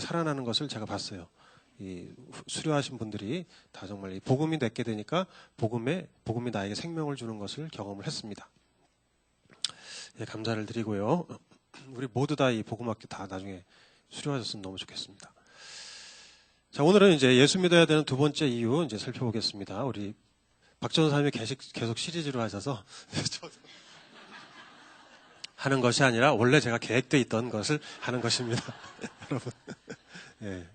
살아나는 것을 제가 봤어요. 이 수료하신 분들이 다 정말 이 복음이 내게 되니까 복음이 나에게 생명을 주는 것을 경험을 했습니다. 예, 감사를 드리고요. 우리 모두 다 이 복음학교 다 나중에 수료하셨으면 너무 좋겠습니다. 자, 오늘은 이제 예수 믿어야 되는 두 번째 이유 이제 살펴보겠습니다. 우리 박 전사님이 계속 시리즈로 하셔서 하는 것이 아니라 원래 제가 계획되어 있던 것을 하는 것입니다. 여러분. 예.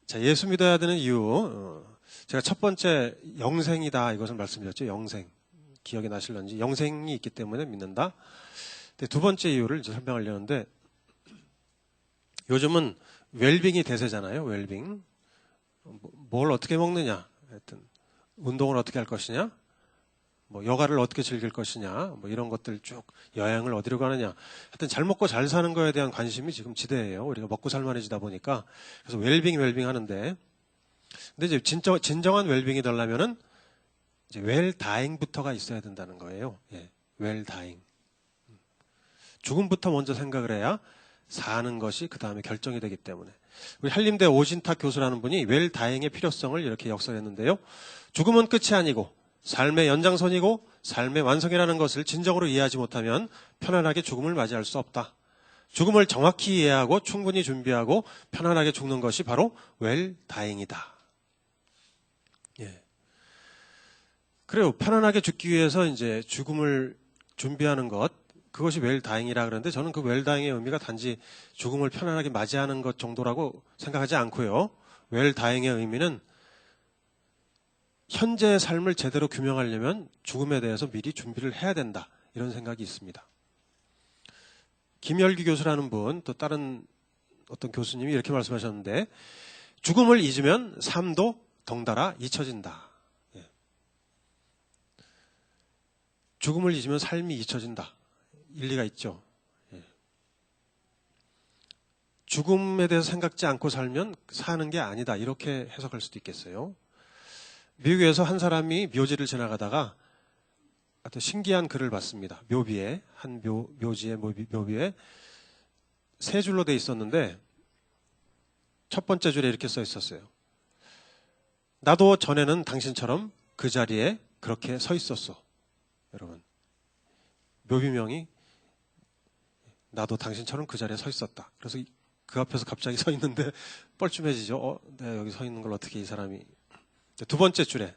자, 예수 믿어야 되는 이유. 제가 첫 번째 영생이다 이것을 말씀드렸죠. 영생. 기억이 나실런지. 영생이 있기 때문에 믿는다. 근데 두 번째 이유를 이제 설명하려는데 요즘은 웰빙이 대세잖아요. 웰빙. 뭘 어떻게 먹느냐. 하여튼 운동을 어떻게 할 것이냐. 뭐 여가를 어떻게 즐길 것이냐. 뭐 이런 것들 쭉 여행을 어디로 가느냐. 하여튼 잘 먹고 잘 사는 거에 대한 관심이 지금 지대예요. 우리가 먹고 살만해지다 보니까. 그래서 웰빙 하는데 근데 이제 진정한 웰빙이 되려면은 이제 웰다잉부터가 있어야 된다는 거예요. 예. 웰다잉. 죽음부터 먼저 생각을 해야 사는 것이 그 다음에 결정이 되기 때문에. 우리 한림대 오신탁 교수라는 분이 웰다잉의 필요성을 이렇게 역설했는데요. 죽음은 끝이 아니고 삶의 연장선이고 삶의 완성이라는 것을 진정으로 이해하지 못하면 편안하게 죽음을 맞이할 수 없다. 죽음을 정확히 이해하고 충분히 준비하고 편안하게 죽는 것이 바로 웰다잉이다. 예. 그래요. 편안하게 죽기 위해서 이제 죽음을 준비하는 것, 그것이 웰다잉이라 그러는데 저는 그 웰다잉의 의미가 단지 죽음을 편안하게 맞이하는 것 정도라고 생각하지 않고요. 웰다잉의 의미는 현재의 삶을 제대로 규명하려면 죽음에 대해서 미리 준비를 해야 된다. 이런 생각이 있습니다. 김열기 교수라는 분, 또 다른 어떤 교수님이 이렇게 말씀하셨는데 죽음을 잊으면 삶도 덩달아 잊혀진다. 예. 죽음을 잊으면 삶이 잊혀진다. 일리가 있죠. 예. 죽음에 대해서 생각지 않고 살면 사는 게 아니다. 이렇게 해석할 수도 있겠어요. 미국에서 한 사람이 묘지를 지나가다가 하여튼 신기한 글을 봤습니다. 묘비에, 한 묘지의 묘비에 세 줄로 돼 있었는데 첫 번째 줄에 이렇게 써 있었어요. 나도 전에는 당신처럼 그 자리에 그렇게 서 있었어. 여러분, 묘비명이 나도 당신처럼 그 자리에 서 있었다. 그래서 그 앞에서 갑자기 서 있는데 뻘쭘해지죠. 내가 여기 서 있는 걸 어떻게 이 사람이. 두 번째 줄에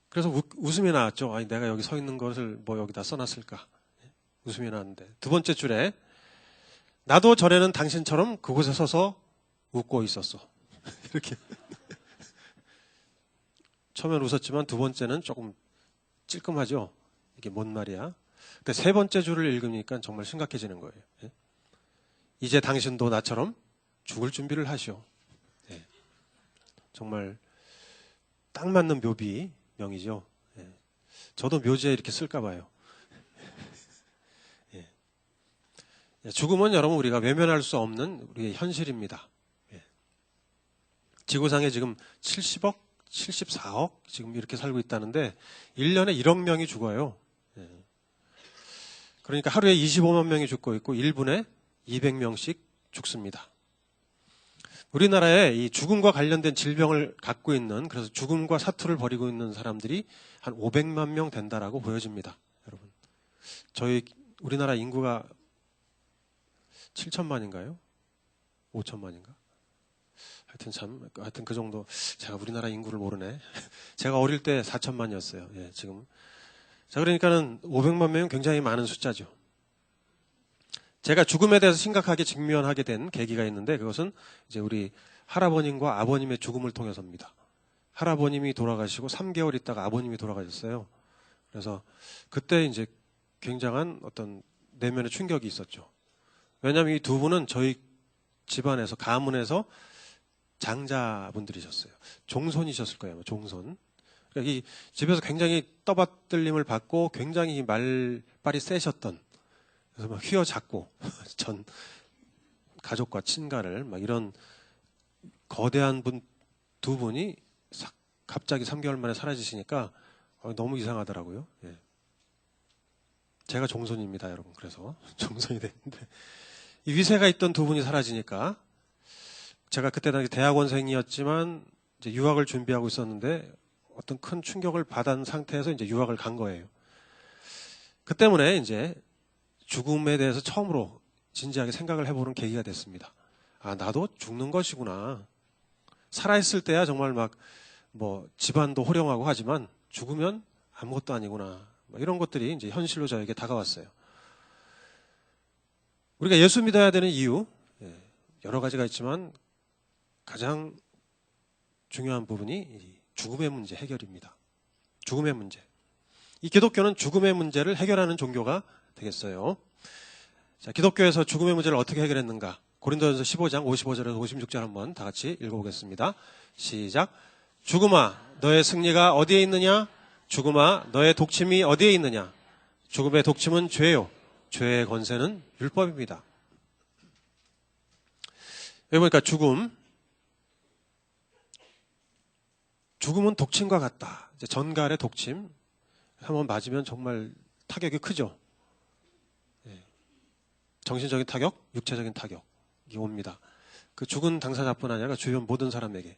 그래서 웃음이 나왔죠. 아니 내가 여기 서 있는 것을 뭐 여기다 써놨을까. 웃음이 나왔는데 두 번째 줄에 나도 전에는 당신처럼 그곳에 서서 웃고 있었어. 이렇게 처음엔 웃었지만 두 번째는 조금 찔끔하죠. 이게 뭔 말이야. 근데 세 번째 줄을 읽으니까 정말 심각해지는 거예요. 이제 당신도 나처럼 죽을 준비를 하시오. 정말 딱 맞는 묘비 명이죠. 예. 저도 묘지에 이렇게 쓸까 봐요. 예. 죽음은 여러분 우리가 외면할 수 없는 우리의 현실입니다. 예. 지구상에 지금 70억, 74억 지금 이렇게 살고 있다는데 1년에 1억 명이 죽어요. 예. 그러니까 하루에 25만 명이 죽고 있고 1분에 200명씩 죽습니다. 우리나라에 이 죽음과 관련된 질병을 갖고 있는, 그래서 죽음과 사투를 벌이고 있는 사람들이 한 500만 명 된다라고 보여집니다. 여러분, 우리나라 인구가 7천만인가요? 5천만인가? 하여튼 그 정도. 제가 우리나라 인구를 모르네. 제가 어릴 때 4천만이었어요. 예, 지금. 자, 그러니까는 500만 명은 굉장히 많은 숫자죠. 제가 죽음에 대해서 심각하게 직면하게 된 계기가 있는데 그것은 이제 우리 할아버님과 아버님의 죽음을 통해서입니다. 할아버님이 돌아가시고 3개월 있다가 아버님이 돌아가셨어요. 그래서 그때 이제 굉장한 어떤 내면의 충격이 있었죠. 왜냐하면 이 두 분은 저희 집안에서, 가문에서 장자분들이셨어요. 종손이셨을 거예요. 종손. 그러니까 이 집에서 굉장히 떠받들림을 받고 굉장히 말빨이 세셨던, 그래서 막 휘어잡고 전 가족과 친가를 막 이런 거대한 두 분이 갑자기 3개월 만에 사라지시니까 너무 이상하더라고요. 예. 제가 종손입니다, 여러분. 그래서 종손이 됐는데 이 위세가 있던 두 분이 사라지니까 제가 그때 당시 대학원생이었지만 이제 유학을 준비하고 있었는데 어떤 큰 충격을 받은 상태에서 이제 유학을 간 거예요. 그 때문에 이제 죽음에 대해서 처음으로 진지하게 생각을 해보는 계기가 됐습니다. 아, 나도 죽는 것이구나. 살아있을 때야 정말 막 뭐 집안도 호령하고 하지만 죽으면 아무것도 아니구나. 이런 것들이 이제 현실로 저에게 다가왔어요. 우리가 예수 믿어야 되는 이유, 여러 가지가 있지만 가장 중요한 부분이 죽음의 문제 해결입니다. 죽음의 문제. 이 기독교는 죽음의 문제를 해결하는 종교가 되겠어요. 자, 기독교에서 죽음의 문제를 어떻게 해결했는가? 고린도전서 15장 55절에서 56절 한번 다 같이 읽어보겠습니다. 시작. 죽음아, 너의 승리가 어디에 있느냐? 죽음아, 너의 독침이 어디에 있느냐? 죽음의 독침은 죄요. 죄의 권세는 율법입니다. 여기 보니까 죽음은 독침과 같다. 이제 전갈의 독침. 한번 맞으면 정말 타격이 크죠. 정신적인 타격, 육체적인 타격이 옵니다. 그 죽은 당사자뿐 아니라 주변 모든 사람에게.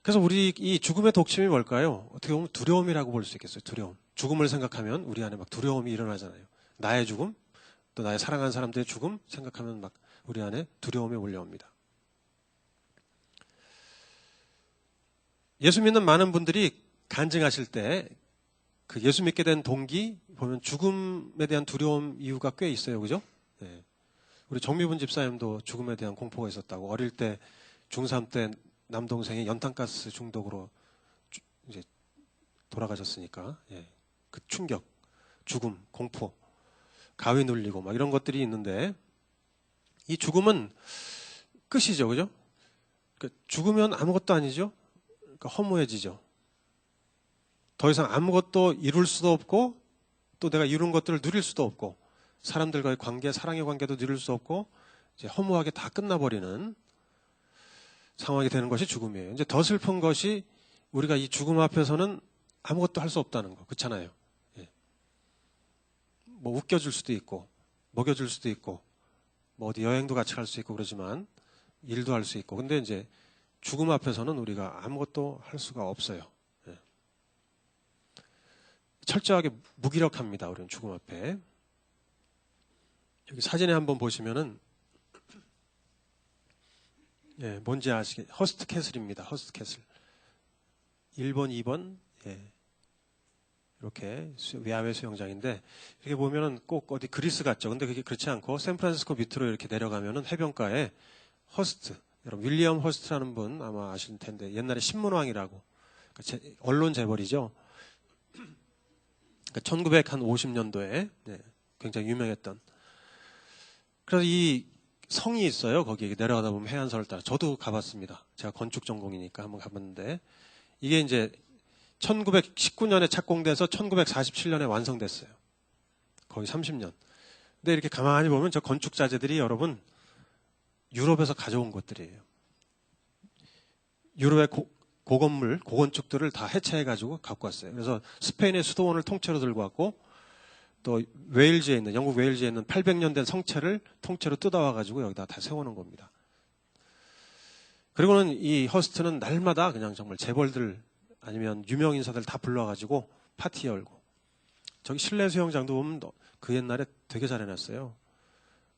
그래서 우리 이 죽음의 독침이 뭘까요? 어떻게 보면 두려움이라고 볼 수 있겠어요. 두려움. 죽음을 생각하면 우리 안에 막 두려움이 일어나잖아요. 나의 죽음, 또 나의 사랑하는 사람들의 죽음 생각하면 막 우리 안에 두려움이 몰려옵니다. 예수 믿는 많은 분들이 간증하실 때 그 예수 믿게 된 동기 보면 죽음에 대한 두려움 이유가 꽤 있어요. 그죠? 네. 우리 정미분 집사님도 죽음에 대한 공포가 있었다고. 어릴 때 중3 때 남동생이 연탄가스 중독으로 이제 돌아가셨으니까. 예. 그 충격, 죽음, 공포, 가위 눌리고 막 이런 것들이 있는데 이 죽음은 끝이죠. 그죠? 그러니까 죽으면 아무것도 아니죠. 그러니까 허무해지죠. 더 이상 아무것도 이룰 수도 없고 또 내가 이룬 것들을 누릴 수도 없고 사람들과의 관계, 사랑의 관계도 누릴 수 없고 이제 허무하게 다 끝나버리는 상황이 되는 것이 죽음이에요. 이제 더 슬픈 것이 우리가 이 죽음 앞에서는 아무것도 할 수 없다는 거. 그렇잖아요. 예. 뭐 웃겨줄 수도 있고 먹여줄 수도 있고 뭐 어디 여행도 같이 갈 수 있고 그러지만 일도 할 수 있고 근데 이제 죽음 앞에서는 우리가 아무것도 할 수가 없어요. 예. 철저하게 무기력합니다. 우리는 죽음 앞에. 여기 사진에 한번 보시면은 예, 뭔지 아시겠? 허스트 캐슬입니다. 허스트 캐슬. 1번, 2번 예. 이렇게 야외 수영장인데 이렇게 보면은 꼭 어디 그리스 같죠. 근데 그게 그렇지 않고 샌프란시스코 밑으로 이렇게 내려가면은 해변가에 허스트, 여러분 윌리엄 허스트라는 분 아마 아실 텐데 옛날에 신문왕이라고 그러니까 언론 재벌이죠. 그러니까 1950년도에 네, 굉장히 유명했던. 그래서 이 성이 있어요. 거기에 내려가다 보면 해안선을 따라. 저도 가봤습니다. 제가 건축 전공이니까 한번 가봤는데 이게 이제 1919년에 착공돼서 1947년에 완성됐어요. 거의 30년. 근데 이렇게 가만히 보면 저 건축 자재들이 여러분 유럽에서 가져온 것들이에요. 유럽의 고건물, 고건축들을 다 해체해가지고 갖고 왔어요. 그래서 스페인의 수도원을 통째로 들고 왔고 또 웨일즈에 있는, 영국 웨일즈에 있는 800년 된 성체를 통째로 뜯어와가지고 여기다 다 세워놓은 겁니다. 그리고는 이 허스트는 날마다 그냥 정말 재벌들 아니면 유명 인사들 다 불러가지고 파티 열고 저기 실내 수영장도 보면 그 옛날에 되게 잘 해놨어요.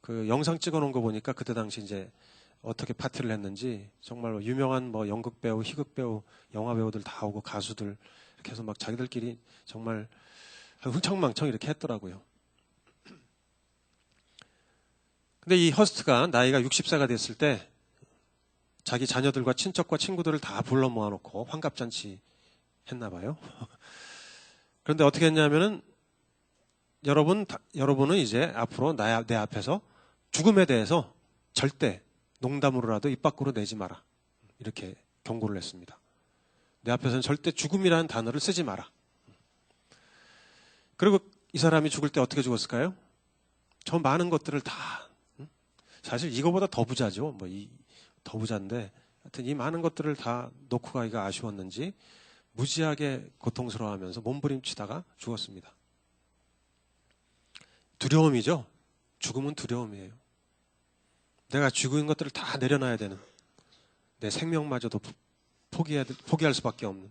그 영상 찍어놓은 거 보니까 그때 당시 이제 어떻게 파티를 했는지 정말 유명한 뭐 연극 배우, 희극 배우, 영화 배우들 다 오고 가수들 이렇게 해서 막 자기들끼리 정말 흥청망청 이렇게 했더라고요. 근데 이 허스트가 나이가 60세가 됐을 때 자기 자녀들과 친척과 친구들을 다 불러 모아놓고 환갑잔치 했나 봐요. 그런데 어떻게 했냐면은 여러분은 이제 앞으로 내 앞에서 죽음에 대해서 절대 농담으로라도 입 밖으로 내지 마라. 이렇게 경고를 했습니다. 내 앞에서는 절대 죽음이라는 단어를 쓰지 마라. 그리고 이 사람이 죽을 때 어떻게 죽었을까요? 저 많은 것들을 다, 사실 이거보다 더 부자죠. 더 부자인데, 하여튼 이 많은 것들을 다 놓고 가기가 아쉬웠는지 무지하게 고통스러워하면서 몸부림치다가 죽었습니다. 두려움이죠. 죽음은 두려움이에요. 내가 쥐고 있는 것들을 다 내려놔야 되는, 내 생명마저도 포기할 수밖에 없는.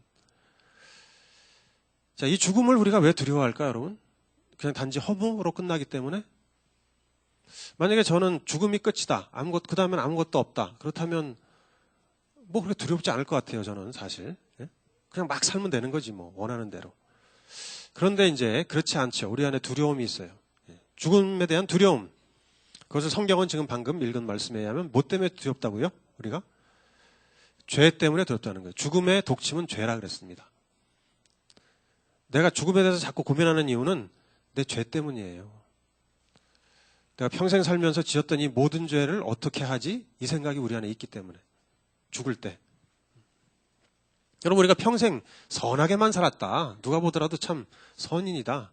자, 이 죽음을 우리가 왜 두려워할까요, 여러분? 그냥 단지 허무로 끝나기 때문에? 만약에 저는 죽음이 끝이다. 그 다음엔 아무것도 없다. 그렇다면 뭐 그렇게 두렵지 않을 것 같아요, 저는 사실. 예? 그냥 막 살면 되는 거지, 뭐, 원하는 대로. 그런데 이제 그렇지 않죠. 우리 안에 두려움이 있어요. 예. 죽음에 대한 두려움. 그것을 성경은 지금 방금 읽은 말씀에 의하면 뭐 때문에 두렵다고요? 우리가? 죄 때문에 두렵다는 거예요. 죽음의 독침은 죄라 그랬습니다. 내가 죽음에 대해서 자꾸 고민하는 이유는 내 죄 때문이에요. 내가 평생 살면서 지었던 이 모든 죄를 어떻게 하지? 이 생각이 우리 안에 있기 때문에. 죽을 때. 여러분, 우리가 평생 선하게만 살았다. 누가 보더라도 참 선인이다.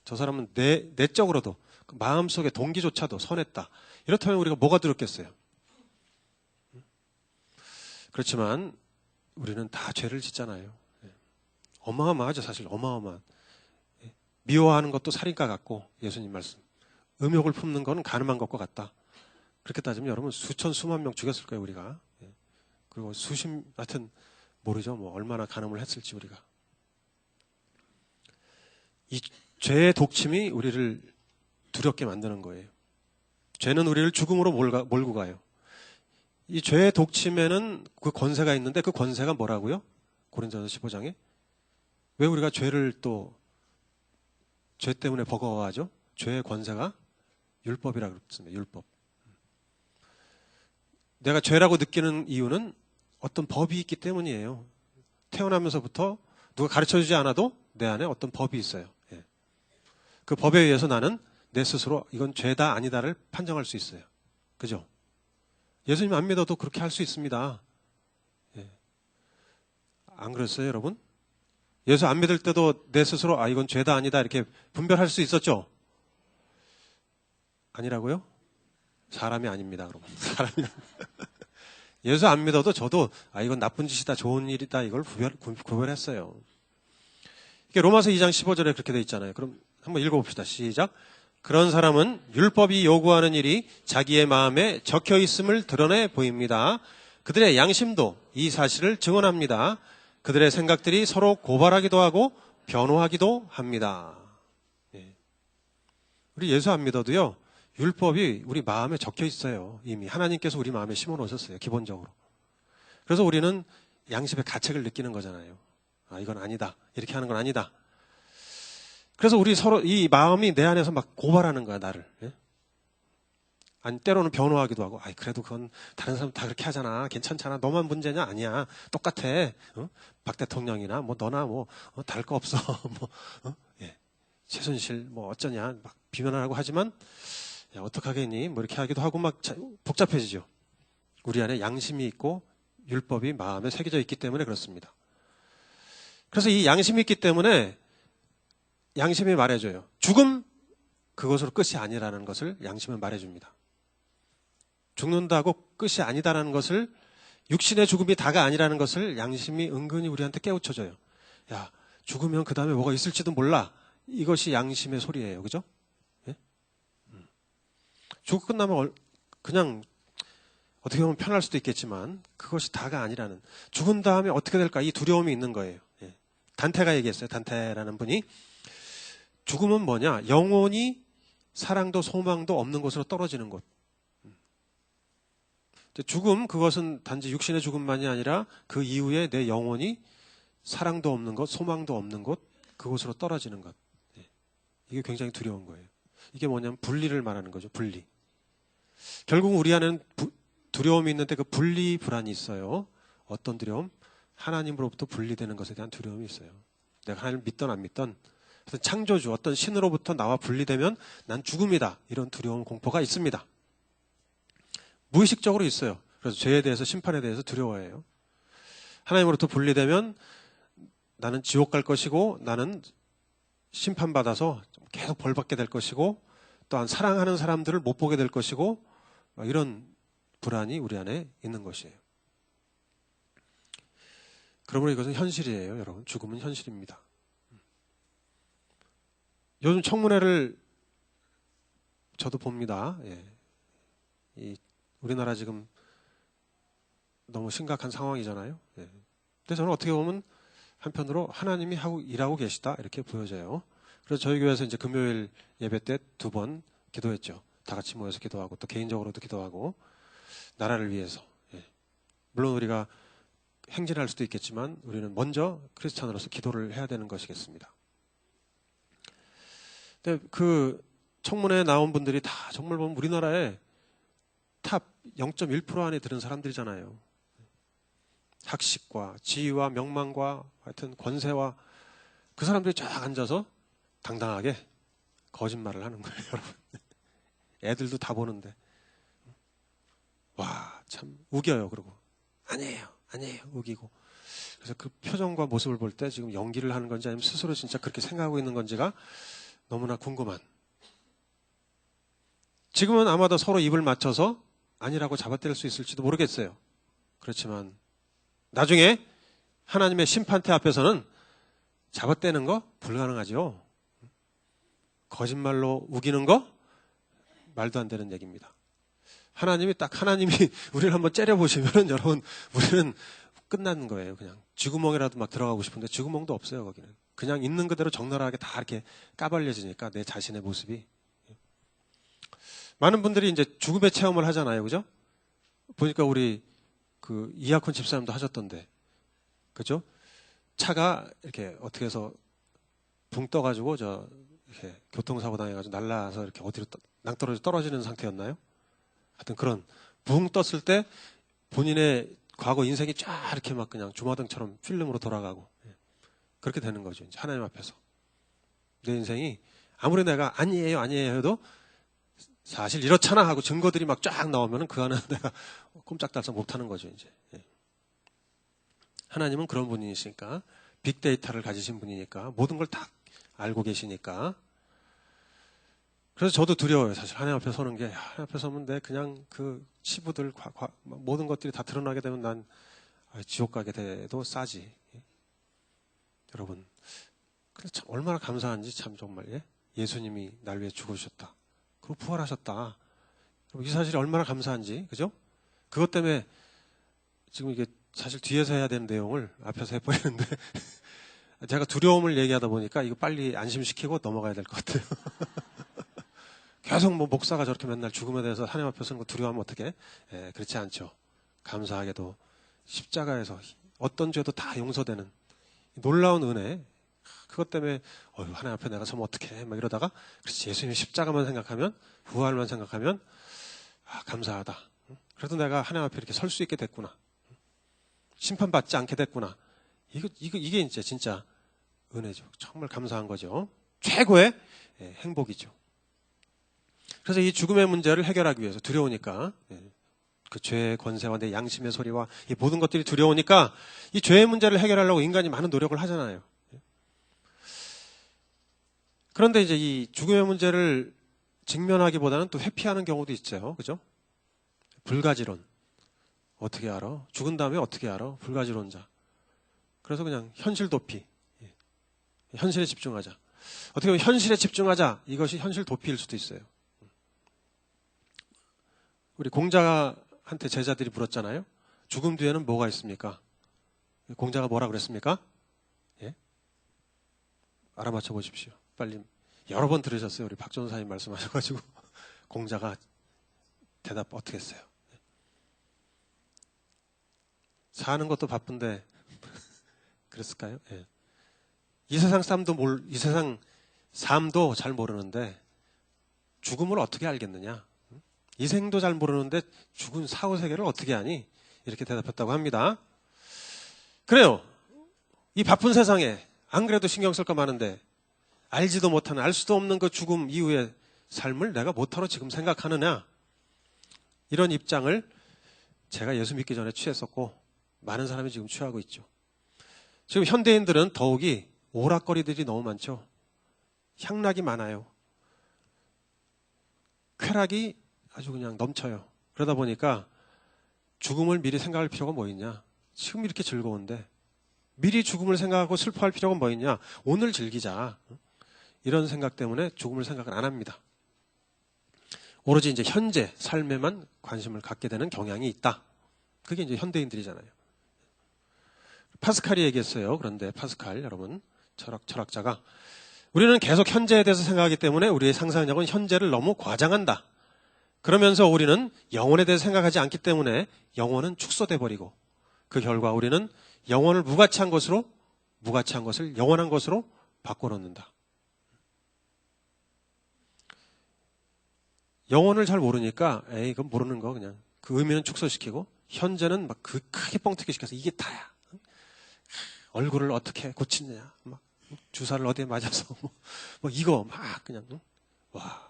저 사람은 내적으로도 그 마음속의 동기조차도 선했다. 이렇다면 우리가 뭐가 두렵겠어요? 그렇지만 우리는 다 죄를 짓잖아요. 어마어마하죠. 사실 어마어마한. 미워하는 것도 살인과 같고, 예수님 말씀. 음욕을 품는 건 가늠한 것과 같다. 그렇게 따지면 여러분 수천 수만 명 죽였을 거예요, 우리가. 그리고 하여튼 모르죠. 뭐 얼마나 가늠을 했을지 우리가. 이 죄의 독침이 우리를 두렵게 만드는 거예요. 죄는 우리를 죽음으로 몰고 가요. 이 죄의 독침에는 그 권세가 있는데 그 권세가 뭐라고요? 고린도전서 15장에. 왜 우리가 죄를 또 죄 때문에 버거워하죠? 죄의 권세가 율법이라고 그랬습니다. 율법. 내가 죄라고 느끼는 이유는 어떤 법이 있기 때문이에요. 태어나면서부터 누가 가르쳐주지 않아도 내 안에 어떤 법이 있어요. 예. 그 법에 의해서 나는 내 스스로 이건 죄다 아니다를 판정할 수 있어요. 그죠? 예수님 안 믿어도 그렇게 할 수 있습니다. 예. 안 그랬어요, 여러분? 예수 안 믿을 때도 내 스스로 이건 죄다 아니다 이렇게 분별할 수 있었죠? 아니라고요? 사람이 아닙니다, 여러분. 사람이 예수 안 믿어도 저도 이건 나쁜 짓이다, 좋은 일이다 이걸 구별했어요. 이게 로마서 2장 15절에 그렇게 돼 있잖아요. 그럼 한번 읽어봅시다. 시작. 그런 사람은 율법이 요구하는 일이 자기의 마음에 적혀 있음을 드러내 보입니다. 그들의 양심도 이 사실을 증언합니다. 그들의 생각들이 서로 고발하기도 하고 변호하기도 합니다. 예. 우리 예수 안 믿어도요. 율법이 우리 마음에 적혀 있어요. 이미 하나님께서 우리 마음에 심어 놓으셨어요. 기본적으로. 그래서 우리는 양심의 가책을 느끼는 거잖아요. 이건 아니다. 이렇게 하는 건 아니다. 그래서 우리 서로 이 마음이 내 안에서 막 고발하는 거야, 나를. 예? 아니 때로는 변호하기도 하고, 그래도 그건 다른 사람 다 그렇게 하잖아. 괜찮잖아. 너만 문제냐? 아니야. 똑같아. 박 대통령이나 뭐 너나 뭐 다를 거 없어. 예. 최순실 뭐 어쩌냐? 막 비난을 하고 하지만 야, 어떡하겠니? 뭐 이렇게 하기도 하고 막 복잡해지죠. 우리 안에 양심이 있고 율법이 마음에 새겨져 있기 때문에 그렇습니다. 그래서 이 양심이 있기 때문에 양심이 말해줘요. 죽음 그것으로 끝이 아니라는 것을 양심은 말해줍니다. 죽는다고 끝이 아니다라는 것을, 육신의 죽음이 다가 아니라는 것을 양심이 은근히 우리한테 깨우쳐줘요. 야, 죽으면 그 다음에 뭐가 있을지도 몰라. 이것이 양심의 소리예요. 그죠? 예? 죽고 끝나면 그냥 어떻게 보면 편할 수도 있겠지만 그것이 다가 아니라는, 죽은 다음에 어떻게 될까 이 두려움이 있는 거예요. 예. 단테가 얘기했어요. 단테라는 분이 죽음은 뭐냐? 영혼이 사랑도 소망도 없는 곳으로 떨어지는 곳. 죽음, 그것은 단지 육신의 죽음만이 아니라 그 이후에 내 영혼이 사랑도 없는 곳, 소망도 없는 곳, 그곳으로 떨어지는 것. 이게 굉장히 두려운 거예요. 이게 뭐냐면 분리를 말하는 거죠. 분리. 결국 우리 안에는 두려움이 있는데 그 분리 불안이 있어요. 어떤 두려움? 하나님으로부터 분리되는 것에 대한 두려움이 있어요. 내가 하나님을 믿던 안 믿던 어떤 창조주, 어떤 신으로부터 나와 분리되면 난 죽음이다. 이런 두려움, 공포가 있습니다. 무의식적으로 있어요. 그래서 죄에 대해서, 심판에 대해서 두려워해요. 하나님으로부터 분리되면 나는 지옥 갈 것이고, 나는 심판받아서 계속 벌받게 될 것이고, 또한 사랑하는 사람들을 못 보게 될 것이고, 이런 불안이 우리 안에 있는 것이에요. 그러므로 이것은 현실이에요, 여러분. 죽음은 현실입니다. 요즘 청문회를 저도 봅니다. 우리나라 지금 너무 심각한 상황이잖아요. 근데 저는 어떻게 보면 한편으로 하나님이 일하고 계시다 이렇게 보여져요. 그래서 저희 교회에서 이제 금요일 예배 때 2번 기도했죠. 다 같이 모여서 기도하고 또 개인적으로도 기도하고 나라를 위해서. 물론 우리가 행진할 수도 있겠지만 우리는 먼저 크리스찬으로서 기도를 해야 되는 것이겠습니다. 근데 그 청문회에 나온 분들이 다 정말 보면 우리나라의 탑 0.1% 안에 드는 사람들이잖아요. 학식과 지위와 명망과 하여튼 권세와 그 사람들이 쫙 앉아서 당당하게 거짓말을 하는 거예요, 여러분. 애들도 다 보는데. 와, 참 우겨요, 그러고. 아니에요, 우기고. 그래서 그 표정과 모습을 볼 때 지금 연기를 하는 건지 아니면 스스로 진짜 그렇게 생각하고 있는 건지가 너무나 궁금한. 지금은 아마도 서로 입을 맞춰서 아니라고 잡아뗄 수 있을지도 모르겠어요. 그렇지만 나중에 하나님의 심판대 앞에서는 잡아떼는 거 불가능하죠. 거짓말로 우기는 거 말도 안 되는 얘기입니다. 하나님이 우리를 한번 째려보시면은 여러분 우리는 끝나는 거예요. 그냥 쥐구멍이라도 막 들어가고 싶은데 쥐구멍도 없어요. 거기는 그냥 있는 그대로 적나라하게 다 이렇게 까발려지니까 내 자신의 모습이. 많은 분들이 이제 죽음의 체험을 하잖아요. 그죠? 보니까 우리 그 이학훈 집사님도 하셨던데. 그죠? 차가 이렇게 어떻게 해서 붕 떠가지고 이렇게 교통사고 당해가지고 날라서 이렇게 어디로 낭떠러지 떨어지는 상태였나요? 하여튼 그런 붕 떴을 때 본인의 과거 인생이 쫙 이렇게 막 그냥 주마등처럼 필름으로 돌아가고 그렇게 되는 거죠. 이제 하나님 앞에서. 내 인생이 아무리 내가 아니에요 해도 사실 이렇잖아 하고 증거들이 막 쫙 나오면은 그 안에 내가 꼼짝달싹 못하는 거죠, 이제. 하나님은 그런 분이시니까, 빅데이터를 가지신 분이니까, 모든 걸 다 알고 계시니까. 그래서 저도 두려워요, 사실. 하나님 앞에 서는 게. 하나님 앞에 서면 내 그냥 그 치부들, 모든 것들이 다 드러나게 되면 난 지옥 가게 돼도 싸지. 여러분. 그래서 참 얼마나 감사한지 참 정말, 예수님이 날 위해 죽으셨다. 그리고 부활하셨다. 이 사실이 얼마나 감사한지, 그죠? 그것 때문에 지금 이게 사실 뒤에서 해야 되는 내용을 앞에서 해버리는데 제가 두려움을 얘기하다 보니까 이거 빨리 안심시키고 넘어가야 될 것 같아요. 계속 뭐 목사가 저렇게 맨날 죽음에 대해서 하나님 앞에 서는 거 두려워하면 어떡해? 그렇지 않죠. 감사하게도 십자가에서 어떤 죄도 다 용서되는 놀라운 은혜. 그것 때문에 하나님 앞에 내가 서면 어떡해? 막 이러다가 그렇지, 예수님 십자가만 생각하면, 부활만 생각하면 감사하다. 그래도 내가 하나님 앞에 이렇게 설 수 있게 됐구나. 심판받지 않게 됐구나. 이게 이제 진짜 은혜죠. 정말 감사한 거죠. 최고의 행복이죠. 그래서 이 죽음의 문제를 해결하기 위해서 두려우니까, 그 죄의 권세와 내 양심의 소리와 이 모든 것들이 두려우니까 이 죄의 문제를 해결하려고 인간이 많은 노력을 하잖아요. 그런데 이제 이 죽음의 문제를 직면하기보다는 또 회피하는 경우도 있죠. 그죠? 불가지론. 어떻게 알아? 죽은 다음에 어떻게 알아? 불가지론자. 그래서 그냥 현실 도피. 현실에 집중하자. 어떻게 보면 현실에 집중하자. 이것이 현실 도피일 수도 있어요. 우리 공자한테 제자들이 물었잖아요. 죽음 뒤에는 뭐가 있습니까? 공자가 뭐라 그랬습니까? 알아맞혀 보십시오. 빨리. 여러 번 들으셨어요. 우리 박 전사님 말씀하셔가지고 공자가 대답 어떻게 했어요? 사는 것도 바쁜데 그랬을까요? 이 세상 삶도 잘 모르는데 죽음을 어떻게 알겠느냐? 이 생도 잘 모르는데 죽은 사후 세계를 어떻게 아니? 이렇게 대답했다고 합니다. 그래요. 이 바쁜 세상에 안 그래도 신경 쓸 거 많은데 알지도 못하는, 알 수도 없는 그 죽음 이후의 삶을 내가 못하러 지금 생각하느냐? 이런 입장을 제가 예수 믿기 전에 취했었고 많은 사람이 지금 취하고 있죠. 지금 현대인들은 더욱이 오락거리들이 너무 많죠. 향락이 많아요. 쾌락이 아주 그냥 넘쳐요. 그러다 보니까 죽음을 미리 생각할 필요가 뭐 있냐? 지금 이렇게 즐거운데 미리 죽음을 생각하고 슬퍼할 필요가 뭐 있냐? 오늘 즐기자. 이런 생각 때문에 죽음을 생각을 안 합니다. 오로지 이제 현재 삶에만 관심을 갖게 되는 경향이 있다. 그게 이제 현대인들이잖아요. 파스칼이 얘기했어요. 그런데 파스칼, 여러분, 철학자가 우리는 계속 현재에 대해서 생각하기 때문에 우리의 상상력은 현재를 너무 과장한다. 그러면서 우리는 영혼에 대해서 생각하지 않기 때문에 영혼은 축소돼 버리고 그 결과 우리는 영혼을 무가치한 것을 영원한 것으로 바꿔놓는다. 영혼을 잘 모르니까 그건 모르는 거 그냥 그 의미는 축소시키고 현재는 막 그 크게 뻥튀기 시켜서 이게 다야. 얼굴을 어떻게 고치느냐, 막 주사를 어디에 맞아서 뭐 이거 막 그냥 와.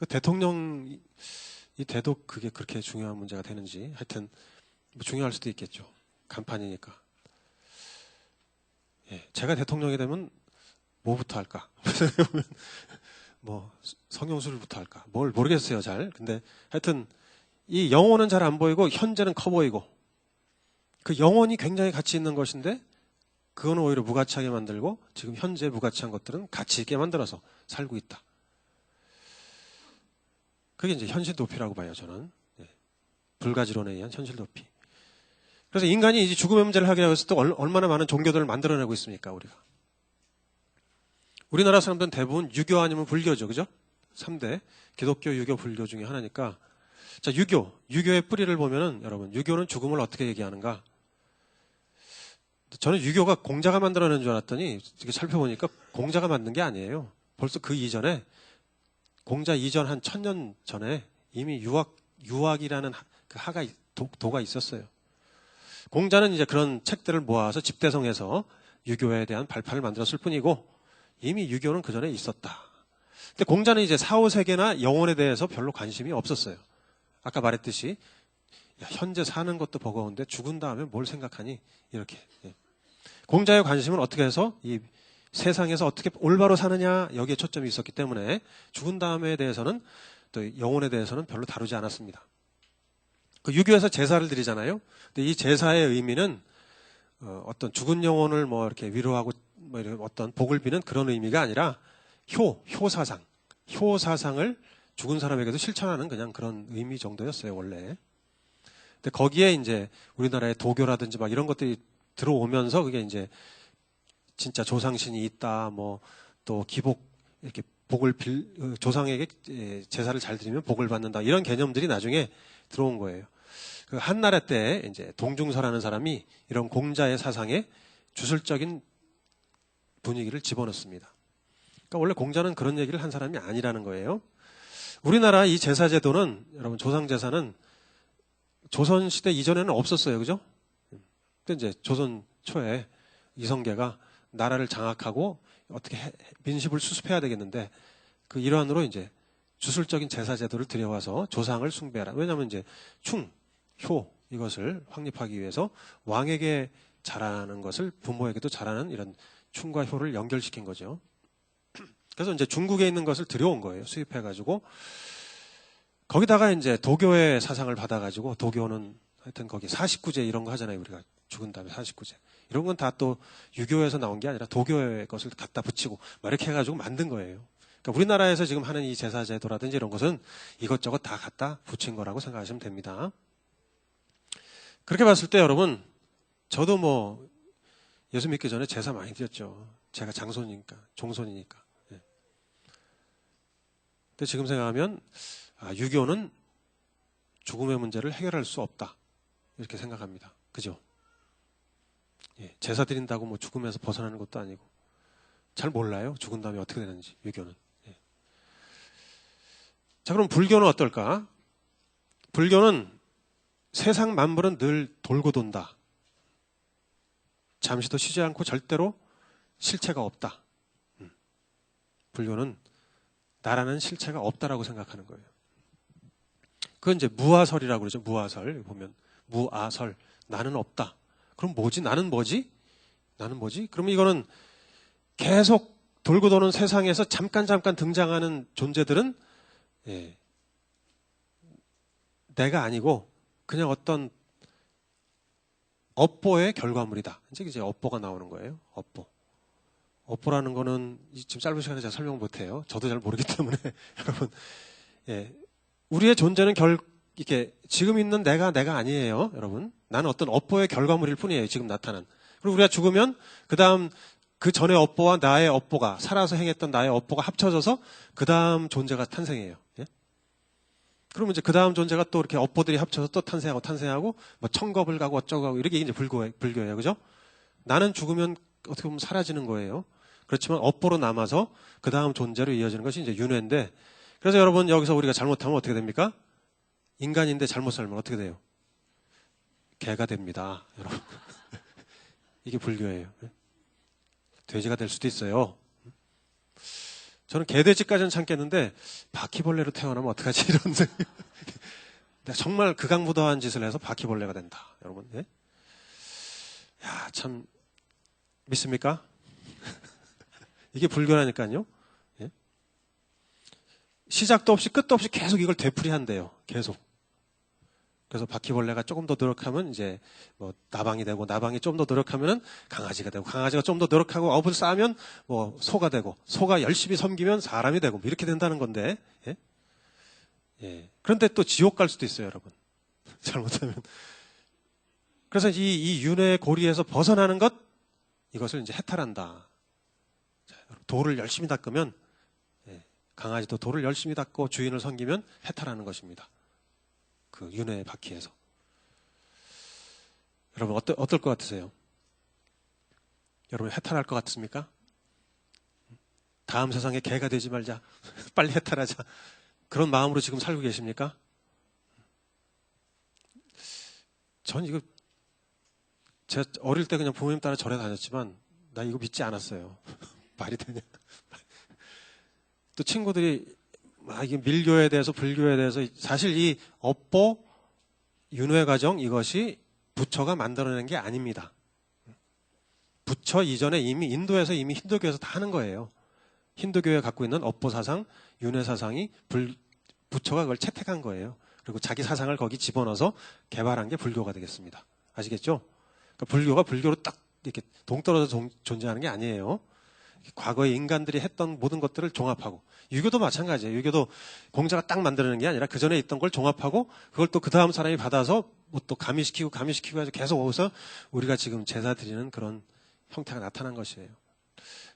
대통령이 돼도 그게 그렇게 중요한 문제가 되는지 하여튼 뭐 중요할 수도 있겠죠. 간판이니까. 예, 제가 대통령이 되면 뭐부터 할까? 뭐 성형술부터 할까? 뭘 모르겠어요, 잘. 근데 하여튼 이 영혼은 잘 안 보이고 현재는 커 보이고 그 영혼이 굉장히 가치 있는 것인데 그거는 오히려 무가치하게 만들고 지금 현재 무가치한 것들은 가치 있게 만들어서 살고 있다. 그게 이제 현실 도피라고 봐요, 저는. 예. 불가지론에 의한 현실 도피. 그래서 인간이 이제 죽음의 문제를 하게 했을 때 얼마나 많은 종교들을 만들어내고 있습니까, 우리가. 우리나라 사람들은 대부분 유교 아니면 불교죠, 그죠? 3대 기독교, 유교, 불교 중에 하나니까. 자, 유교의 뿌리를 보면은 여러분, 유교는 죽음을 어떻게 얘기하는가? 저는 유교가 공자가 만들어낸 줄 알았더니 이렇게 살펴보니까 공자가 만든 게 아니에요. 벌써 그 이전에 공자 이전 한 1000년 전에 이미 유학이라는 그 하가 도가 있었어요. 공자는 이제 그런 책들을 모아서 집대성해서 유교에 대한 발판을 만들었을 뿐이고 이미 유교는 그 전에 있었다. 근데 공자는 이제 사후세계나 영혼에 대해서 별로 관심이 없었어요. 아까 말했듯이 야, 현재 사는 것도 버거운데 죽은 다음에 뭘 생각하니? 이렇게. 공자의 관심은 어떻게 해서 이 세상에서 어떻게 올바로 사느냐 여기에 초점이 있었기 때문에 죽은 다음에 대해서는 또 영혼에 대해서는 별로 다루지 않았습니다. 그 유교에서 제사를 드리잖아요. 근데 이 제사의 의미는 어떤 죽은 영혼을 뭐 이렇게 위로하고 뭐 이런 어떤 복을 비는 그런 의미가 아니라 효사상을 죽은 사람에게도 실천하는 그냥 그런 의미 정도였어요, 원래. 근데 거기에 이제 우리나라의 도교라든지 막 이런 것들이 들어오면서 그게 이제 진짜 조상신이 있다, 뭐 또 기복 이렇게 조상에게 제사를 잘 드리면 복을 받는다 이런 개념들이 나중에 들어온 거예요. 그 한나라 때 이제 동중서라는 사람이 이런 공자의 사상에 주술적인 분위기를 집어넣습니다. 그러니까 원래 공자는 그런 얘기를 한 사람이 아니라는 거예요. 우리나라 이 제사제도는 여러분 조상 제사는 조선 시대 이전에는 없었어요, 그죠? 근데 이제 조선 초에 이성계가 나라를 장악하고 어떻게 민심을 수습해야 되겠는데 그 일환으로 이제 주술적인 제사 제도를 들여와서 조상을 숭배하라. 왜냐하면 이제 효 이것을 확립하기 위해서 왕에게 잘하는 것을 부모에게도 잘하는 이런 충과 효를 연결시킨 거죠. 그래서 이제 중국에 있는 것을 들여온 거예요. 수입해가지고 거기다가 이제 도교의 사상을 받아가지고 도교는 하여튼 거기 49제 이런 거 하잖아요. 우리가 죽은 다음에 49제. 이런 건 다 또 유교에서 나온 게 아니라 도교의 것을 갖다 붙이고 막 이렇게 해가지고 만든 거예요. 그러니까 우리나라에서 지금 하는 이 제사제도라든지 이런 것은 이것저것 다 갖다 붙인 거라고 생각하시면 됩니다. 그렇게 봤을 때 여러분, 저도 뭐 예수 믿기 전에 제사 많이 드렸죠. 제가 종손이니까. 예. 근데 지금 생각하면 유교는 죽음의 문제를 해결할 수 없다. 이렇게 생각합니다. 그죠? 예, 제사 드린다고 뭐 죽음에서 벗어나는 것도 아니고 잘 몰라요. 죽은 다음에 어떻게 되는지 유교는. 예. 자, 그럼 불교는 어떨까? 불교는 세상 만물은 늘 돌고 돈다. 잠시도 쉬지 않고 절대로 실체가 없다. 불교는 나라는 실체가 없다라고 생각하는 거예요. 그건 이제 무아설이라고 그러죠. 무아설. 보면 무아설. 나는 없다. 그럼 뭐지? 나는 뭐지? 그러면 이거는 계속 돌고 도는 세상에서 잠깐 등장하는 존재들은 내가 아니고 그냥 어떤 업보의 결과물이다. 이제 업보가 나오는 거예요. 업보라는 거는 지금 짧은 시간에 제가 설명 못해요. 저도 잘 모르기 때문에 여러분 우리의 존재는 이렇게 지금 있는 내가 아니에요, 여러분. 나는 어떤 업보의 결과물일 뿐이에요, 지금 나타난. 그리고 우리가 죽으면 그 다음 그 전의 업보와 나의 업보가 살아서 행했던 나의 업보가 합쳐져서 그 다음 존재가 탄생해요. 예? 그러면 이제 그 다음 존재가 또 이렇게 업보들이 합쳐서 또 탄생하고 뭐 천겁을 가고 어쩌고 하고 이렇게 이제 불교예요, 그죠? 나는 죽으면 어떻게 보면 사라지는 거예요. 그렇지만 업보로 남아서 그 다음 존재로 이어지는 것이 이제 윤회인데, 그래서 여러분 여기서 우리가 잘못하면 어떻게 됩니까? 인간인데 잘못 살면 어떻게 돼요? 개가 됩니다, 여러분. 이게 불교예요. 돼지가 될 수도 있어요. 저는 개돼지까지는 참겠는데 바퀴벌레로 태어나면 어떡하지 이런 생각. 내가 정말 극악무도한 짓을 해서 바퀴벌레가 된다, 여러분. 예? 야, 참 믿습니까? 이게 불교라니까요. 예? 시작도 없이 끝도 없이 계속 이걸 되풀이한대요. 계속. 그래서 바퀴벌레가 조금 더 노력하면 이제 뭐 나방이 되고, 나방이 좀 더 노력하면은 강아지가 되고, 강아지가 좀 더 노력하고 업을 쌓으면 뭐 소가 되고, 소가 열심히 섬기면 사람이 되고, 뭐 이렇게 된다는 건데. 예? 예. 그런데 또 지옥 갈 수도 있어요, 여러분. 잘못하면. 그래서 이 윤회의 고리에서 벗어나는 것, 이것을 이제 해탈한다. 자, 돌을 열심히 닦으면, 예, 강아지도 돌을 열심히 닦고 주인을 섬기면 해탈하는 것입니다. 그 윤회의 바퀴에서. 여러분 어떨 것 같으세요? 여러분 해탈할 것 같습니까? 다음 세상에 개가 되지 말자. 빨리 해탈하자. 그런 마음으로 지금 살고 계십니까? 전 이거 제가 어릴 때 그냥 부모님 따라 절에 다녔지만 나 이거 믿지 않았어요. 말이 되냐? 또 친구들이 막 이게 밀교에 대해서 불교에 대해서 사실 이 업보 윤회 과정 이것이 부처가 만들어낸 게 아닙니다. 부처 이전에 이미 인도에서 이미 힌두교에서 다 하는 거예요. 힌두교에 갖고 있는 업보 사상, 윤회 사상이 부처가 그걸 채택한 거예요. 그리고 자기 사상을 거기 집어넣어서 개발한 게 불교가 되겠습니다. 아시겠죠? 그러니까 불교가 불교로 딱 이렇게 동떨어져 존재하는 게 아니에요. 과거에 인간들이 했던 모든 것들을 종합하고, 유교도 마찬가지예요. 유교도 공자가 딱 만들어낸 게 아니라 그 전에 있던 걸 종합하고 그걸 또 그 다음 사람이 받아서 뭐 또 가미시키고 해서 계속 오서 우리가 지금 제사 드리는 그런 형태가 나타난 것이에요.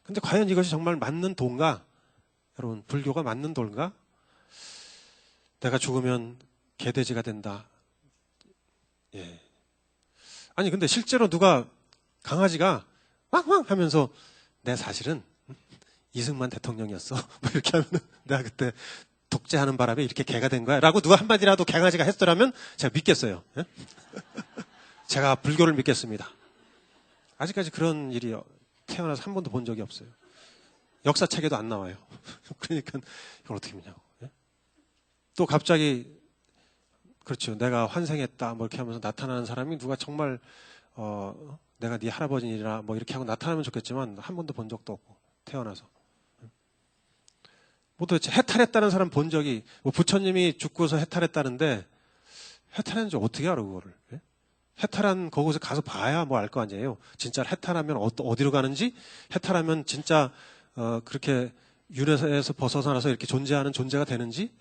근데 과연 이것이 정말 맞는 도인가? 여러분, 불교가 맞는 도인가? 내가 죽으면 개돼지가 된다. 예. 아니 근데 실제로 누가 강아지가 왕왕 하면서 내 사실은 이승만 대통령이었어. 뭐 이렇게 하면 내가 그때 독재하는 바람에 이렇게 개가 된 거야. 라고 누가 한마디라도 강아지가 했더라면 제가 믿겠어요. 예? 제가 불교를 믿겠습니다. 아직까지 그런 일이 태어나서 한 번도 본 적이 없어요. 역사책에도 안 나와요. 그러니까 이걸 어떻게 믿냐고. 예? 또 갑자기 그렇죠. 내가 환생했다. 뭐 이렇게 하면서 나타나는 사람이 누가 정말 내가 네 할아버지니라 뭐 이렇게 하고 나타나면 좋겠지만 한 번도 본 적도 없고 태어나서. 뭐 도대체 해탈했다는 사람 본 적이, 뭐 부처님이 죽고서 해탈했다는데 해탈했는지 어떻게 알아 그거를? 예? 해탈한 그곳에 가서 봐야 뭐 알 거 아니에요. 진짜 해탈하면 어디로 가는지, 해탈하면 진짜 그렇게 윤회에서 벗어나서 이렇게 존재하는 존재가 되는지.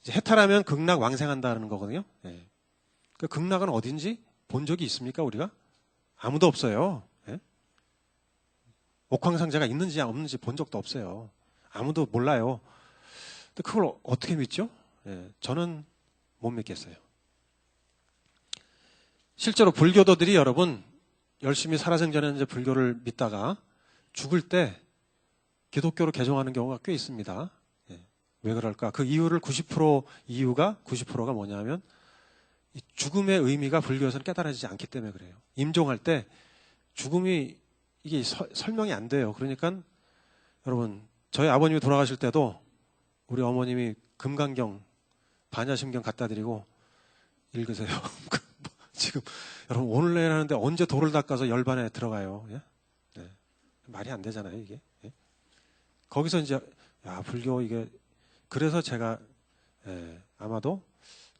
이제 해탈하면 극락 왕생한다는 거거든요. 예. 그 극락은 어딘지 본 적이 있습니까 우리가? 아무도 없어요. 예? 옥황상제가 있는지 없는지 본 적도 없어요. 아무도 몰라요. 근데 그걸 어떻게 믿죠? 예, 저는 못 믿겠어요. 실제로 불교도들이 여러분 열심히 살아생전에 이제 불교를 믿다가 죽을 때 기독교로 개종하는 경우가 꽤 있습니다. 예, 왜 그럴까? 그 이유를 90%가 뭐냐면 이 죽음의 의미가 불교에서는 깨달아지지 않기 때문에 그래요. 임종할 때 죽음이 이게 설명이 안 돼요. 그러니까 여러분 저희 아버님이 돌아가실 때도 우리 어머님이 금강경, 반야심경 갖다 드리고 읽으세요. 지금 여러분 오늘 내일 하는데 언제 돌을 닦아서 열반에 들어가요. 예? 네. 말이 안 되잖아요 이게. 예? 거기서 이제 야 불교 이게 그래서 제가 아마도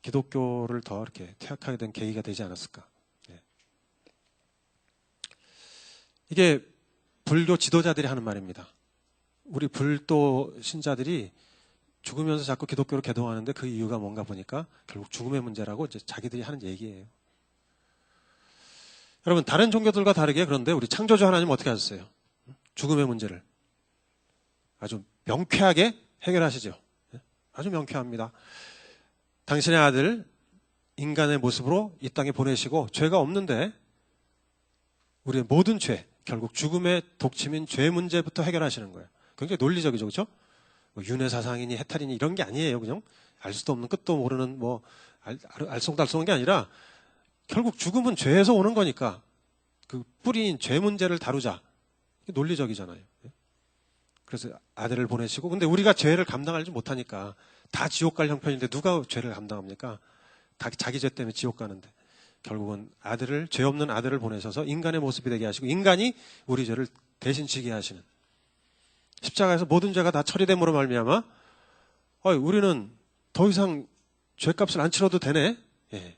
기독교를 더 이렇게 퇴학하게 된 계기가 되지 않았을까. 예. 이게 불교 지도자들이 하는 말입니다. 우리 불도 신자들이 죽으면서 자꾸 기독교로 개동하는데 그 이유가 뭔가 보니까 결국 죽음의 문제라고 이제 자기들이 하는 얘기예요. 여러분, 다른 종교들과 다르게 그런데 우리 창조주 하나님은 어떻게 하셨어요? 죽음의 문제를 아주 명쾌하게 해결하시죠. 아주 명쾌합니다. 당신의 아들 인간의 모습으로 이 땅에 보내시고 죄가 없는데 우리의 모든 죄, 결국 죽음의 독침인 죄 문제부터 해결하시는 거예요. 굉장히 논리적이죠, 그렇죠? 뭐 윤회사상이니 해탈이니 이런 게 아니에요, 그냥 알 수도 없는 끝도 모르는 뭐 알쏭달쏭한 게 아니라 결국 죽음은 죄에서 오는 거니까 그 뿌리인 죄 문제를 다루자. 논리적이잖아요. 그래서 아들을 보내시고, 근데 우리가 죄를 감당하지 못하니까 다 지옥 갈 형편인데 누가 죄를 감당합니까? 다 자기 죄 때문에 지옥 가는데 결국은 아들을, 죄 없는 아들을 보내셔서 인간의 모습이 되게 하시고 인간이 우리 죄를 대신 지게 하시는, 십자가에서 모든 죄가 다 처리됨으로 말미암아 우리는 더 이상 죄값을 안 치러도 되네. 예.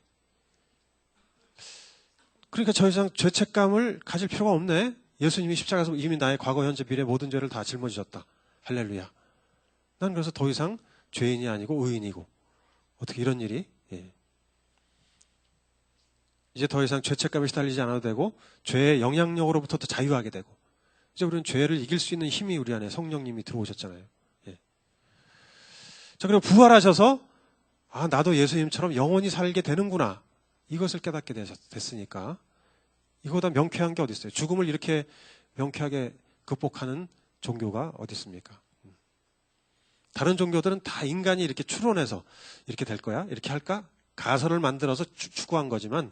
그러니까 더 이상 죄책감을 가질 필요가 없네. 예수님이 십자가에서 이미 나의 과거, 현재, 미래 모든 죄를 다 짊어지셨다. 할렐루야. 난 그래서 더 이상 죄인이 아니고 의인이고, 어떻게 이런 일이, 예. 이제 더 이상 죄책감에 시달리지 않아도 되고 죄의 영향력으로부터도 자유하게 되고, 이제 우리는 죄를 이길 수 있는 힘이 우리 안에 성령님이 들어오셨잖아요. 예. 자, 그리고 부활하셔서 나도 예수님처럼 영원히 살게 되는구나, 이것을 깨닫게 됐으니까 이거보다 명쾌한 게 어디 있어요? 죽음을 이렇게 명쾌하게 극복하는 종교가 어디 있습니까? 다른 종교들은 다 인간이 이렇게 추론해서 이렇게 될 거야, 이렇게 할까? 가설을 만들어서 추구한 거지만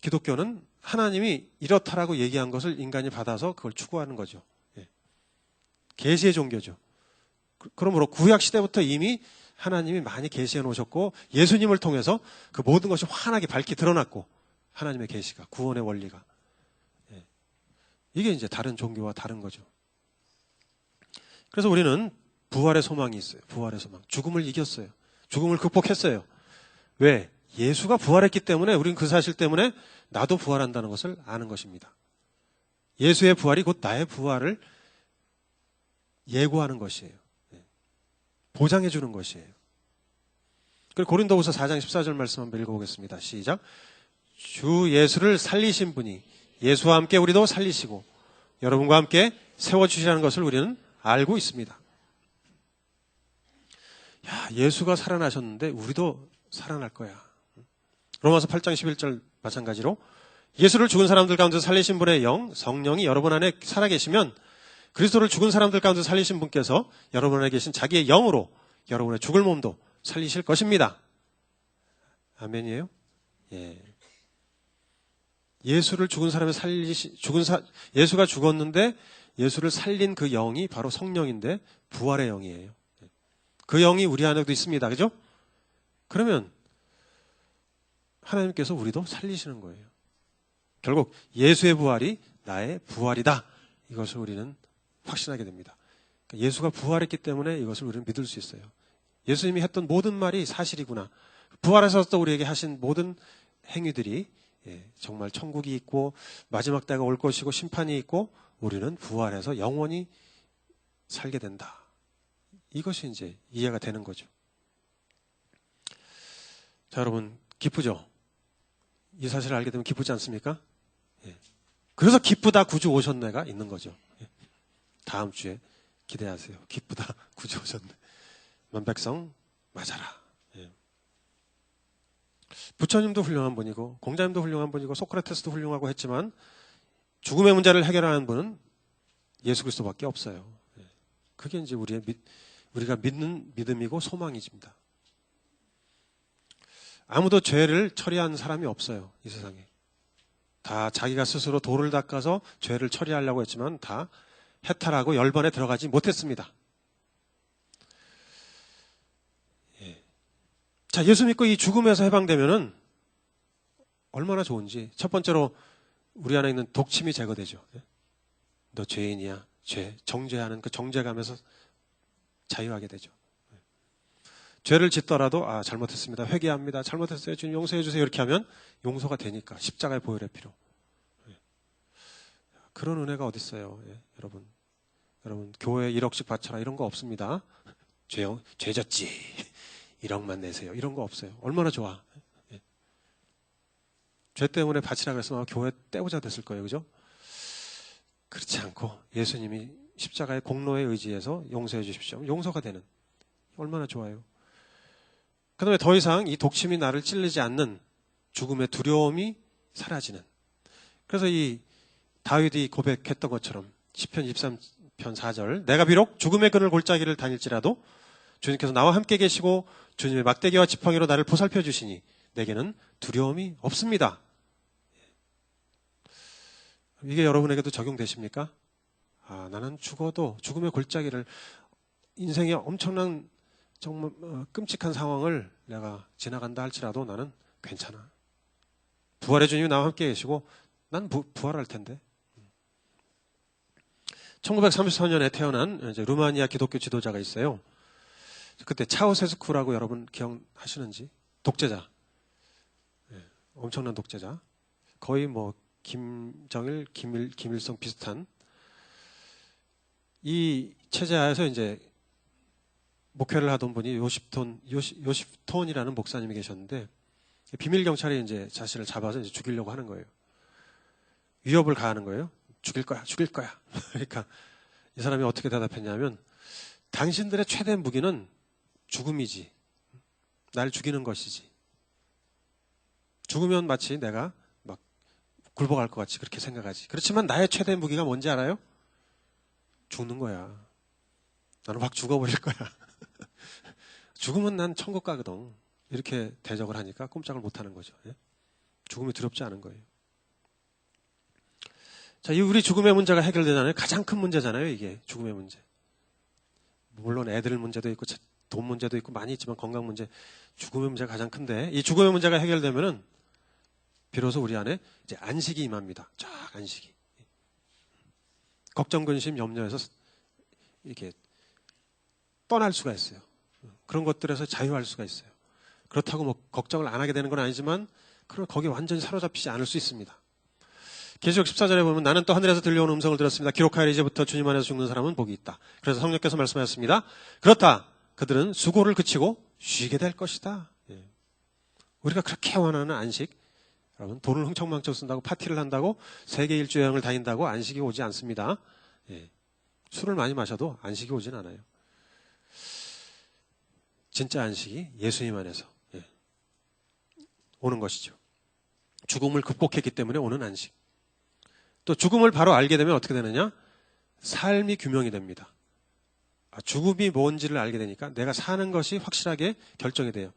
기독교는 하나님이 이렇다라고 얘기한 것을 인간이 받아서 그걸 추구하는 거죠. 예. 계시의 종교죠. 그러므로 구약 시대부터 이미 하나님이 많이 계시해 놓으셨고 예수님을 통해서 그 모든 것이 환하게 밝히 드러났고, 하나님의 계시가, 구원의 원리가. 예. 이게 이제 다른 종교와 다른 거죠. 그래서 우리는 부활의 소망이 있어요. 부활의 소망. 죽음을 이겼어요. 죽음을 극복했어요. 왜? 예수가 부활했기 때문에, 우리는 그 사실 때문에 나도 부활한다는 것을 아는 것입니다. 예수의 부활이 곧 나의 부활을 예고하는 것이에요. 보장해 주는 것이에요. 그리고 고린도후서 4장 14절 말씀 한번 읽어보겠습니다. 시작. 주 예수를 살리신 분이 예수와 함께 우리도 살리시고 여러분과 함께 세워주시라는 것을 우리는 알고 있습니다. 예수가 살아나셨는데 우리도 살아날 거야. 로마서 8장 11절 마찬가지로 예수를 죽은 사람들 가운데 살리신 분의 영, 성령이 여러분 안에 살아계시면 그리스도를 죽은 사람들 가운데 살리신 분께서 여러분 안에 계신 자기의 영으로 여러분의 죽을 몸도 살리실 것입니다. 아멘이에요? 예. 예수를 죽은 사람을 예수가 죽었는데 예수를 살린 그 영이 바로 성령인데 부활의 영이에요. 그 영이 우리 안에도 있습니다. 그죠? 그러면 하나님께서 우리도 살리시는 거예요. 결국 예수의 부활이 나의 부활이다. 이것을 우리는 확신하게 됩니다. 그러니까 예수가 부활했기 때문에 이것을 우리는 믿을 수 있어요. 예수님이 했던 모든 말이 사실이구나. 부활하셔서 우리에게 하신 모든 행위들이 정말 천국이 있고 마지막 때가 올 것이고 심판이 있고 우리는 부활해서 영원히 살게 된다. 이것이 이제 이해가 되는 거죠. 자, 여러분 기쁘죠? 이 사실을 알게 되면 기쁘지 않습니까? 예. 그래서 기쁘다 구주 오셨네가 있는 거죠. 예. 다음 주에 기대하세요. 기쁘다 구주 오셨네. 만백성 맞아라. 예. 부처님도 훌륭한 분이고 공자님도 훌륭한 분이고 소크라테스도 훌륭하고 했지만 죽음의 문제를 해결하는 분은 예수 그리스도밖에 없어요. 예. 그게 이제 우리가 믿는 믿음이고 소망이집니다. 아무도 죄를 처리한 사람이 없어요. 이 세상에. 다 자기가 스스로 돌을 닦아서 죄를 처리하려고 했지만 다 해탈하고 열반에 들어가지 못했습니다. 예. 자, 예수 믿고 이 죽음에서 해방되면은 얼마나 좋은지. 첫 번째로 우리 안에 있는 독침이 제거되죠. 예? 너 죄인이야. 정죄하는 그 정죄감에서 자유하게 되죠. 죄를 짓더라도 잘못했습니다. 회개합니다. 잘못했어요. 주님 용서해 주세요. 이렇게 하면 용서가 되니까 십자가의 보혈의 피로. 그런 은혜가 어디 있어요, 여러분. 여러분 교회에 1억씩 바쳐라 이런 거 없습니다. 죄졌지. 1억만 내세요. 이런 거 없어요. 얼마나 좋아. 예. 죄 때문에 바치라 그래서 아마 교회 떼고자 됐을 거예요. 그죠? 그렇지 않고 예수님이 십자가의 공로에 의지해서 용서해 주십시오. 용서가 되는. 얼마나 좋아요. 그 다음에 더 이상 이 독침이 나를 찔르지 않는 죽음의 두려움이 사라지는. 그래서 이 다윗이 고백했던 것처럼 시편 23편 4절 내가 비록 죽음의 그늘 골짜기를 다닐지라도 주님께서 나와 함께 계시고 주님의 막대기와 지팡이로 나를 보살펴 주시니 내게는 두려움이 없습니다. 이게 여러분에게도 적용되십니까? 나는 죽어도 죽음의 골짜기를 인생의 엄청난 정말 끔찍한 상황을 내가 지나간다 할지라도 나는 괜찮아. 부활의 주님이 나와 함께 계시고 난 부활할 텐데. 1934년에 태어난 이제 루마니아 기독교 지도자가 있어요. 그때 차우세스쿠라고 여러분 기억하시는지? 독재자. 네, 엄청난 독재자. 거의 뭐 김정일, 김일성 비슷한 이 체제 하에서 이제 목회를 하던 분이 요시프톤이라는 목사님이 계셨는데 비밀 경찰이 이제 자신을 잡아서 이제 죽이려고 하는 거예요. 위협을 가하는 거예요. 죽일 거야. 그러니까 이 사람이 어떻게 대답했냐면 당신들의 최대 무기는 죽음이지. 날 죽이는 것이지. 죽으면 마치 내가 막 굴복할 것 같이 그렇게 생각하지. 그렇지만 나의 최대 무기가 뭔지 알아요? 죽는 거야. 나는 확 죽어버릴 거야. 죽으면 난 천국 가거든. 이렇게 대적을 하니까 꼼짝을 못하는 거죠. 죽음이 두렵지 않은 거예요. 자, 이 우리 죽음의 문제가 해결되잖아요. 가장 큰 문제잖아요. 이게 죽음의 문제. 물론 애들 문제도 있고 돈 문제도 있고 많이 있지만 건강 문제, 죽음의 문제가 가장 큰데 이 죽음의 문제가 해결되면은 비로소 우리 안에 이제 안식이 임합니다. 쫙 안식이. 걱정, 근심, 염려에서 이렇게 떠날 수가 있어요. 그런 것들에서 자유할 수가 있어요. 그렇다고 뭐 걱정을 안 하게 되는 건 아니지만 그럼 거기에 완전히 사로잡히지 않을 수 있습니다. 계시록 14절에 보면 나는 또 하늘에서 들려오는 음성을 들었습니다. 기록하여 이제부터 주님 안에서 죽는 사람은 복이 있다. 그래서 성령께서 말씀하셨습니다. 그렇다. 그들은 수고를 그치고 쉬게 될 것이다. 우리가 그렇게 원하는 안식, 여러분 돈을 흥청망청 쓴다고 파티를 한다고 세계 일주 여행을 다닌다고 안식이 오지 않습니다. 술을 많이 마셔도 안식이 오진 않아요. 진짜 안식이 예수님 안에서 오는 것이죠. 죽음을 극복했기 때문에 오는 안식. 또 죽음을 바로 알게 되면 어떻게 되느냐? 삶이 규명이 됩니다. 죽음이 뭔지를 알게 되니까 내가 사는 것이 확실하게 결정이 돼요.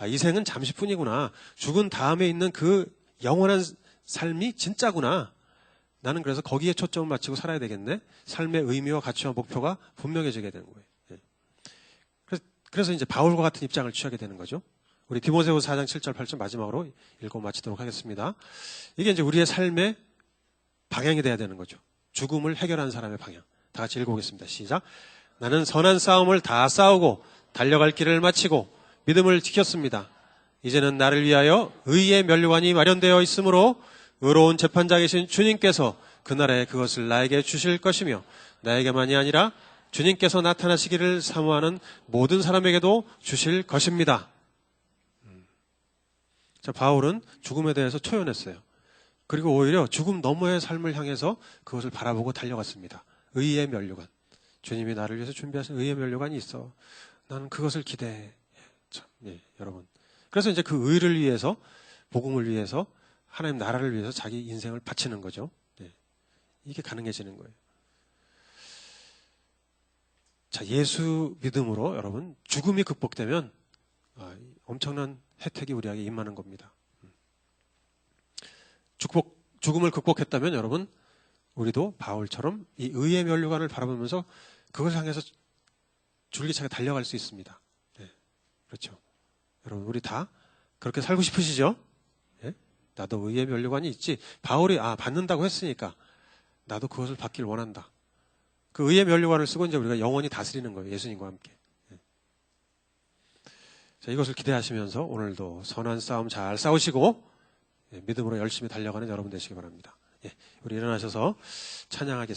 이 생은 잠시뿐이구나. 죽은 다음에 있는 그 영원한 삶이 진짜구나. 나는 그래서 거기에 초점을 맞추고 살아야 되겠네. 삶의 의미와 가치와 목표가 분명해지게 되는 거예요. 그래서 이제 바울과 같은 입장을 취하게 되는 거죠. 우리 디모데후서 4장 7절 8절 마지막으로 읽고 마치도록 하겠습니다. 이게 이제 우리의 삶의 방향이 돼야 되는 거죠. 죽음을 해결한 사람의 방향. 다 같이 읽어보겠습니다. 시작. 나는 선한 싸움을 다 싸우고 달려갈 길을 마치고 믿음을 지켰습니다. 이제는 나를 위하여 의의 면류관이 마련되어 있으므로 의로운 재판장이신 주님께서 그날에 그것을 나에게 주실 것이며 나에게만이 아니라 주님께서 나타나시기를 사모하는 모든 사람에게도 주실 것입니다. 자, 바울은 죽음에 대해서 초연했어요. 그리고 오히려 죽음 너머의 삶을 향해서 그것을 바라보고 달려갔습니다. 의의 면류관. 주님이 나를 위해서 준비하신 의의 면류관이 있어. 나는 그것을 기대해. 참, 여러분. 그래서 이제 그 의를 위해서, 복음을 위해서, 하나님 나라를 위해서 자기 인생을 바치는 거죠. 이게 가능해지는 거예요. 자, 예수 믿음으로 여러분 죽음이 극복되면 엄청난 혜택이 우리에게 임하는 겁니다. 죽음을 극복했다면 여러분 우리도 바울처럼 이 의의 면류관을 바라보면서 그것을 향해서 줄기차게 달려갈 수 있습니다. 그렇죠. 여러분 우리 다 그렇게 살고 싶으시죠? 나도 의의 면류관이 있지. 바울이 받는다고 했으니까 나도 그것을 받길 원한다. 그 의의 면류관을 쓰고 이제 우리가 영원히 다스리는 거예요. 예수님과 함께. 자, 이것을 기대하시면서 오늘도 선한 싸움 잘 싸우시고 믿음으로 열심히 달려가는 여러분 되시기 바랍니다. 우리 일어나셔서 찬양하겠습니다.